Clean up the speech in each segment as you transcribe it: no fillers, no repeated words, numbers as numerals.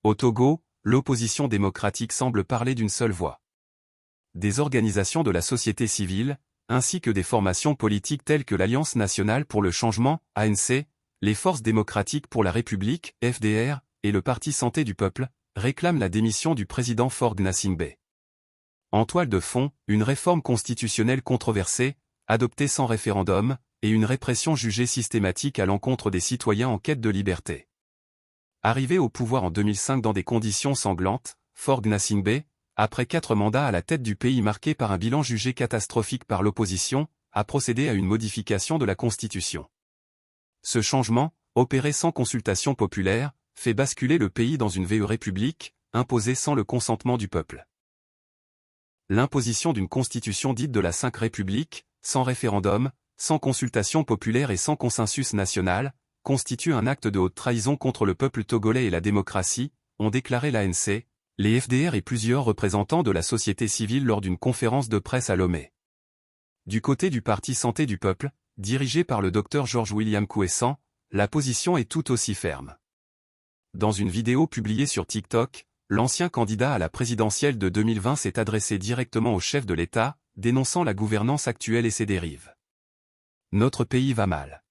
Au Togo, l'opposition démocratique semble parler d'une seule voix. Des organisations de la société civile, ainsi que des formations politiques telles que l'Alliance nationale pour le changement, ANC, les Forces démocratiques pour la République, FDR, et le Parti Santé du Peuple, réclament la démission du président Faure Gnassingbé. En toile de fond, une réforme constitutionnelle controversée, adoptée sans référendum, et une répression jugée systématique à l'encontre des citoyens en quête de liberté. Arrivé au pouvoir en 2005 dans des conditions sanglantes, Faure Gnassingbé, après 4 mandats à la tête du pays marqué par un bilan jugé catastrophique par l'opposition, a procédé à une modification de la Constitution. Ce changement, opéré sans consultation populaire, fait basculer le pays dans une république, imposée sans le consentement du peuple. L'imposition d'une constitution dite de la Ve République, sans référendum, sans consultation populaire et sans consensus national, constitue un acte de haute trahison contre le peuple togolais et la démocratie, ont déclaré l'ANC, les FDR et plusieurs représentants de la société civile lors d'une conférence de presse à Lomé. Du côté du Parti Santé du Peuple, dirigé par le Dr George William Kouessan, la position est tout aussi ferme. Dans une vidéo publiée sur TikTok, l'ancien candidat à la présidentielle de 2020 s'est adressé directement au chef de l'État, dénonçant la gouvernance actuelle et ses dérives. Notre pays va mal.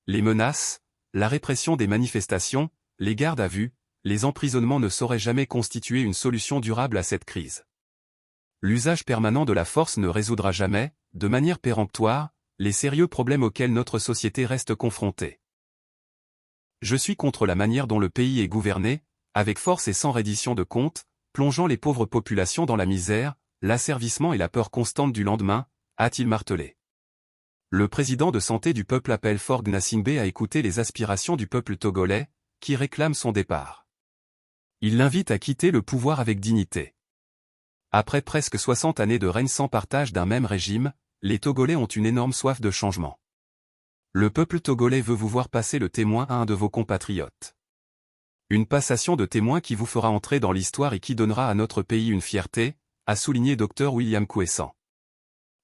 Les menaces, la répression des manifestations, les gardes à vue, les emprisonnements ne sauraient jamais constituer une solution durable à cette crise. L'usage permanent de la force ne résoudra jamais, de manière péremptoire, les sérieux problèmes auxquels notre société reste confrontée. Je suis contre la manière dont le pays est gouverné, avec force et sans reddition de comptes, plongeant les pauvres populations dans la misère, l'asservissement et la peur constante du lendemain, a-t-il martelé. Le président de Santé du Peuple appelle Faure Gnassingbé à écouter les aspirations du peuple togolais, qui réclame son départ. Il l'invite à quitter le pouvoir avec dignité. Après presque 60 années de règne sans partage d'un même régime, les Togolais ont une énorme soif de changement. Le peuple togolais veut vous voir passer le témoin à un de vos compatriotes. Une passation de témoin qui vous fera entrer dans l'histoire et qui donnera à notre pays une fierté, a souligné Dr William Kouessan.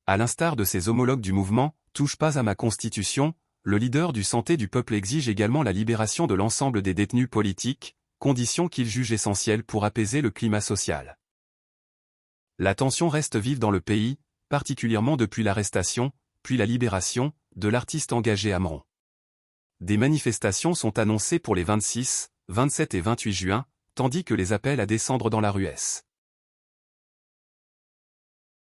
À l'instar de ses homologues du mouvement « Touche pas à ma constitution », le leader du Santé du Peuple exige également la libération de l'ensemble des détenus politiques, condition qu'il juge essentielle pour apaiser le climat social. La tension reste vive dans le pays, particulièrement depuis l'arrestation, puis la libération, de l'artiste engagé Amron. Des manifestations sont annoncées pour les 26, 27 et 28 juin, tandis que les appels à descendre dans la rue S.